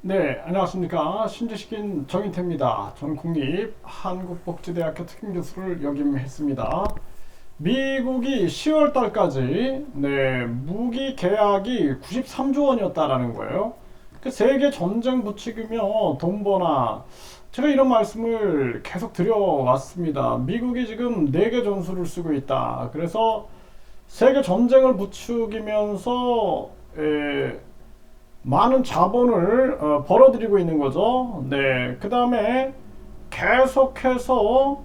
네, 안녕하십니까. 신지식인 정인태입니다. 전 국립 한국복지대학교 특임교수를 역임했습니다. 미국이 10월 달까지 무기 계약이 93조 원이었다라는 거예요. 그 세계 전쟁 부추기며 돈버나 제가 이런 말씀을 계속 드려왔습니다. 미국이 지금 4개 전술을 쓰고 있다. 그래서 세계 전쟁을 부추기면서 많은 자본을 벌어들이고 있는 거죠. 네, 그 다음에 계속해서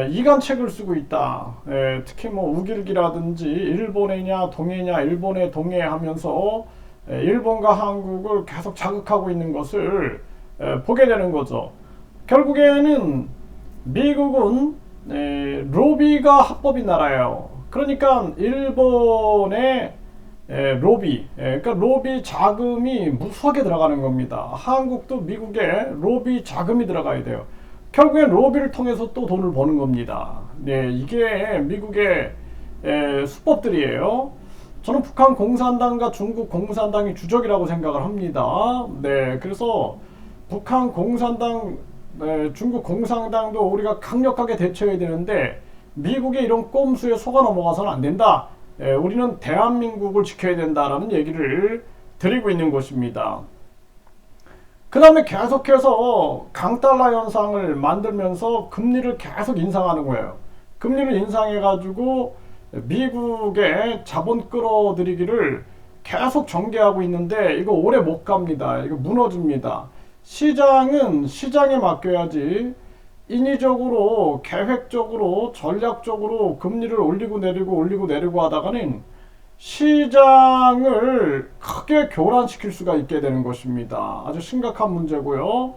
이간책을 쓰고 있다. 특히 뭐 우길기라든지 일본해냐 동해냐 일본해 동해 하면서 일본과 한국을 계속 자극하고 있는 것을 보게 되는 거죠. 결국에는 미국은 로비가 합법인 나라예요. 그러니까 일본의 그러니까 로비 자금이 무수하게 들어가는 겁니다. 한국도 미국에 로비 자금이 들어가야 돼요. 결국엔 로비를 통해서 또 돈을 버는 겁니다. 네, 이게 미국의 수법들이에요. 저는 북한 공산당과 중국 공산당이 주적이라고 생각을 합니다. 네, 그래서 북한 공산당, 중국 공산당도 우리가 강력하게 대처해야 되는데 미국의 이런 꼼수에 속아 넘어가서는 안 된다. 우리는 대한민국을 지켜야 된다라는 얘기를 드리고 있는 것입니다. 그 다음에 계속해서 강달러 현상을 만들면서 금리를 계속 인상하는 거예요. 금리를 인상해가지고 미국의 자본 끌어들이기를 계속 전개하고 있는데 이거 오래 못 갑니다. 이거 무너집니다. 시장은 시장에 맡겨야지 인위적으로 계획적으로 전략적으로 금리를 올리고 내리고 하다가는 시장을 크게 교란시킬 수가 있게 되는 것입니다. 아주 심각한 문제고요.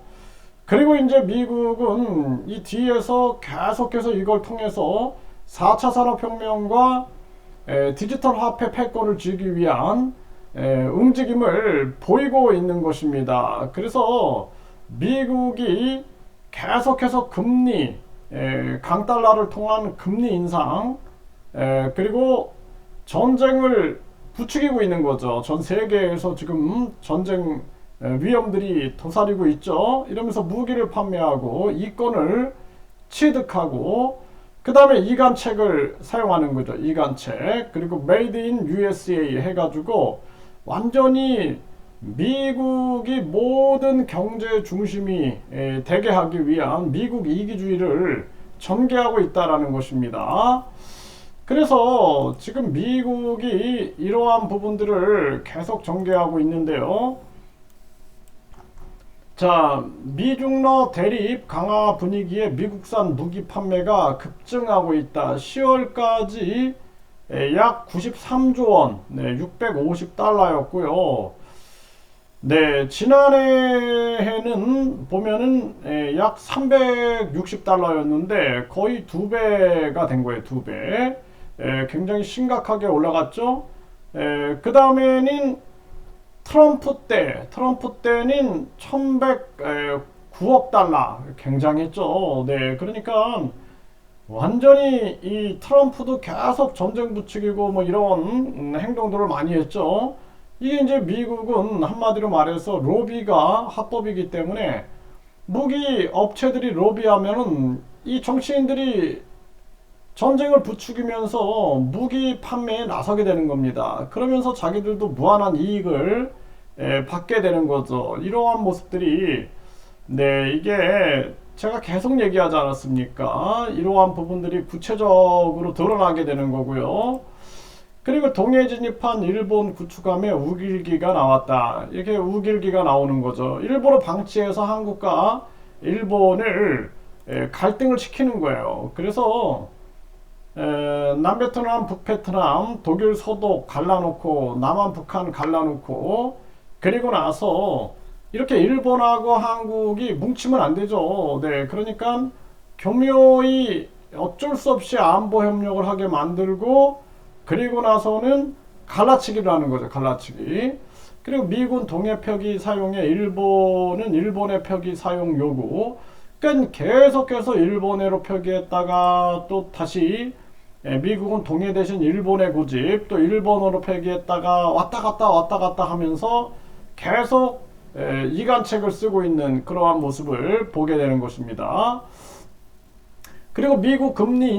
그리고 이제 미국은 이 뒤에서 계속해서 이걸 통해서 4차 산업혁명과 디지털 화폐 패권을 쥐기 위한 움직임을 보이고 있는 것입니다. 그래서 미국이 계속해서 금리, 강달러를 통한 금리 인상, 그리고 전쟁을 부추기고 있는 거죠. 전 세계에서 지금 전쟁 위험들이 도사리고 있죠. 이러면서 무기를 판매하고 이권을 취득하고 그 다음에 이간책을 사용하는 거죠. 이간책. 그리고 Made in USA 해가지고 완전히 미국이 모든 경제 중심이 되게 하기 위한 미국 이기주의를 전개하고 있다라는 것입니다. 그래서 지금 미국이 이러한 부분들을 계속 전개하고 있는데요. 자, 미중러 대립 강화 분위기에 미국산 무기 판매가 급증하고 있다. 10월까지 약 93조 원, 650달러였고요. 네, 지난해에는 보면은 약 360달러였는데 거의 2배가 된 거예요. 2배. 굉장히 심각하게 올라갔죠. 그 다음에는 트럼프 때는 1109억 달러 굉장했죠. 네, 그러니까 완전히 이 트럼프도 계속 전쟁 부추기고 뭐 이런 행동들을 많이 했죠. 이게 이제 미국은 한마디로 말해서 로비가 합법이기 때문에 무기 업체들이 로비하면은 이 정치인들이 전쟁을 부추기면서 무기 판매에 나서게 되는 겁니다. 그러면서 자기들도 무한한 이익을 받게 되는 거죠. 이러한 모습들이 이게 제가 계속 얘기하지 않았습니까? 이러한 부분들이 구체적으로 드러나게 되는 거고요. 그리고 동해 진입한 일본 구축함에 우길기가 나왔다. 이렇게 우길기가 나오는 거죠. 일부러 방치해서 한국과 일본을 갈등을 시키는 거예요. 그래서 남베트남, 북베트남, 독일 서독 갈라놓고 남한, 북한 갈라놓고 그리고 나서 이렇게 일본하고 한국이 뭉치면 안 되죠. 네, 그러니까 교묘히 어쩔 수 없이 안보 협력을 하게 만들고 그리고 나서는 갈라치기를 하는 거죠. 갈라치기. 그리고 미군 동해 표기 사용에 일본은 일본의 표기 사용 요구. 그러니까 계속해서 일본해로 표기했다가 또 다시 미국은 동해 대신 일본의 고집 또 일본어로 표기했다가 왔다 갔다 하면서 계속 이간책을 쓰고 있는 그러한 모습을 보게 되는 것입니다. 그리고 미국 금리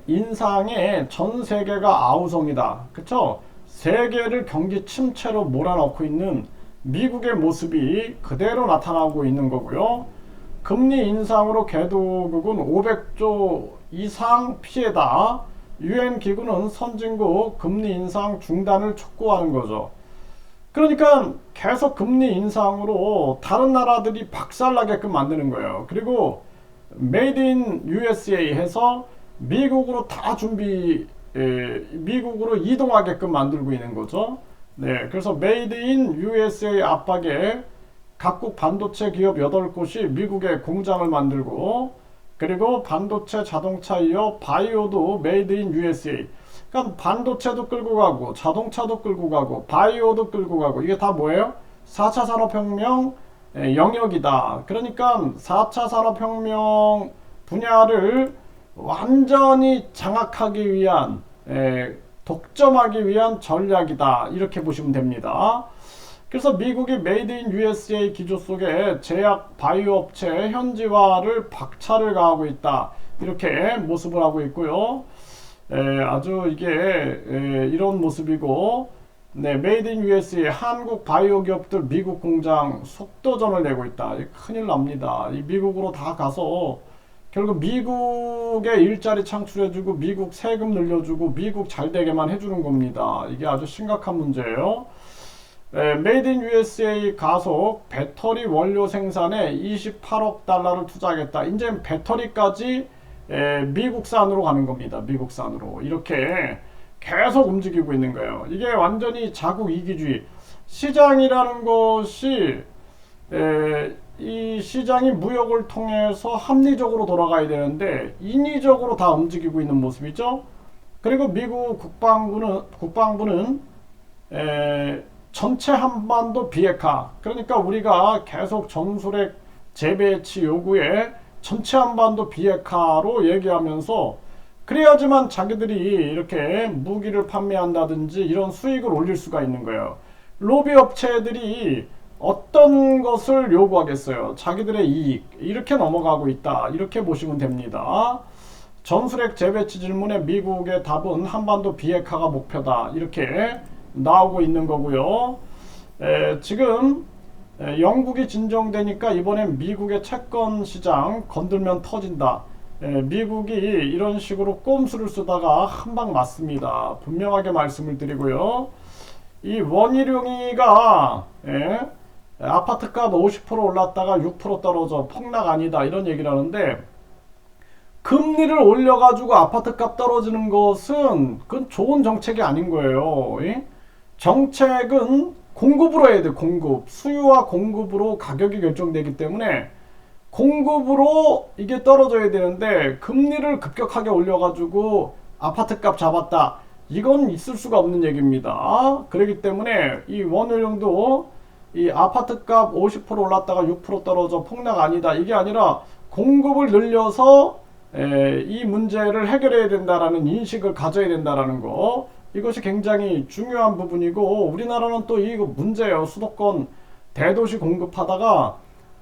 인상에 전 세계가 아우성이다. 그쵸? 세계를 경기 침체로 몰아넣고 있는 미국의 모습이 그대로 나타나고 있는 거고요. 금리 인상으로 개도국은 500조 이상 피해다. UN 기구는 선진국 금리 인상 중단을 촉구하는 거죠. 그러니까 계속 금리 인상으로 다른 나라들이 박살나게끔 만드는 거예요. 그리고 메이드 인 USA 해서 미국으로 다 미국으로 이동하게끔 만들고 있는 거죠. 네, 그래서 메이드 인 USA 압박에 각국 반도체 기업 8곳이 미국에 공장을 만들고, 그리고 반도체, 자동차 이어 바이오도 메이드 인 USA. 그러니까 반도체도 끌고 가고 자동차도 끌고 가고 바이오도 끌고 가고, 이게 다 뭐예요? 4차 산업혁명 영역이다. 그러니까 4차 산업혁명 분야를 완전히 장악하기 위한, 독점하기 위한 전략이다. 이렇게 보시면 됩니다. 그래서 미국이 메이드 인 USA 기조 속에 제약 바이오 업체 현지화를 박차를 가하고 있다. 이렇게 모습을 하고 있고요. 아주 이게 이런 모습이고, 네, 메이드 인 USA 한국 바이오 기업들 미국 공장 속도전을 내고 있다. 큰일 납니다. 이 미국으로 다 가서 결국 미국의 일자리 창출해주고 미국 세금 늘려주고 미국 잘되게만 해주는 겁니다. 이게 아주 심각한 문제예요. 메이드 인 USA 가속 배터리 원료 생산에 28억 달러를 투자하겠다. 이제 배터리까지 미국산으로 가는 겁니다. 미국산으로. 이렇게 계속 움직이고 있는 거예요. 이게 완전히 자국 이기주의. 시장이라는 것이 이 시장이 무역을 통해서 합리적으로 돌아가야 되는데 인위적으로 다 움직이고 있는 모습이죠. 그리고 미국 국방부는 전체 한반도 비핵화, 그러니까 우리가 계속 전술핵 재배치 요구에 전체 한반도 비핵화로 얘기하면서, 그래야지만 자기들이 이렇게 무기를 판매한다든지 이런 수익을 올릴 수가 있는 거예요. 로비 업체들이 어떤 것을 요구하겠어요? 자기들의 이익. 이렇게 넘어가고 있다. 이렇게 보시면 됩니다. 전술핵 재배치 질문에 미국의 답은 한반도 비핵화가 목표다. 이렇게 나오고 있는 거고요. 지금 영국이 진정되니까 이번엔 미국의 채권 시장 건들면 터진다. 미국이 이런 식으로 꼼수를 쓰다가 한 방 맞습니다. 분명하게 말씀을 드리고요. 이 원희룡이가 아파트값 50% 올랐다가 6% 떨어져 폭락 아니다 이런 얘기를 하는데, 금리를 올려가지고 아파트값 떨어지는 것은 그건 좋은 정책이 아닌 거예요. 정책은 공급으로 해야 돼. 공급. 수요와 공급으로 가격이 결정되기 때문에 공급으로 이게 떨어져야 되는데, 금리를 급격하게 올려가지고 아파트값 잡았다. 이건 있을 수가 없는 얘기입니다. 그렇기 때문에 이 원효룡도 이 아파트값 50% 올랐다가 6% 떨어져 폭락 아니다. 이게 아니라 공급을 늘려서 이 문제를 해결해야 된다라는 인식을 가져야 된다라는 거. 이것이 굉장히 중요한 부분이고, 우리나라는 또 이거 문제예요. 수도권 대도시 공급하다가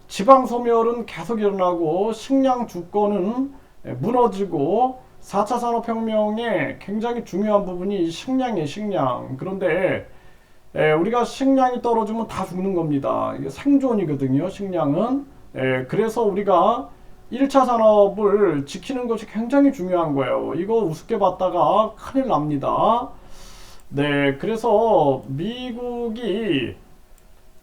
지방 소멸은 계속 일어나고 식량 주권은 무너지고, 4차 산업혁명의 굉장히 중요한 부분이 식량이에요. 식량. 그런데 우리가 식량이 떨어지면 다 죽는 겁니다. 이게 생존이거든요. 식량은. 그래서 우리가 1차 산업을 지키는 것이 굉장히 중요한 거예요. 이거 우습게 봤다가 큰일 납니다. 네, 그래서 미국이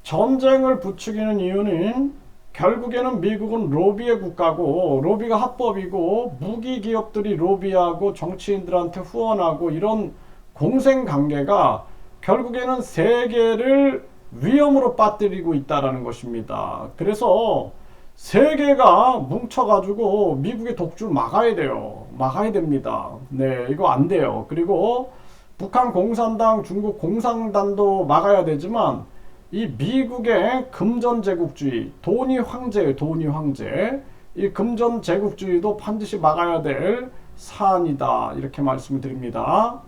전쟁을 부추기는 이유는, 결국에는 미국은 로비의 국가고, 로비가 합법이고, 무기 기업들이 로비하고 정치인들한테 후원하고, 이런 공생관계가 결국에는 세계를 위험으로 빠뜨리고 있다는 것입니다. 그래서 세계가 뭉쳐가지고 미국의 독주를 막아야 돼요. 막아야 됩니다. 네, 이거 안 돼요. 그리고 북한 공산당, 중국 공산당도 막아야 되지만, 이 미국의 금전 제국주의, 돈이 황제예요. 돈이 황제. 이 금전 제국주의도 반드시 막아야 될 사안이다. 이렇게 말씀을 드립니다.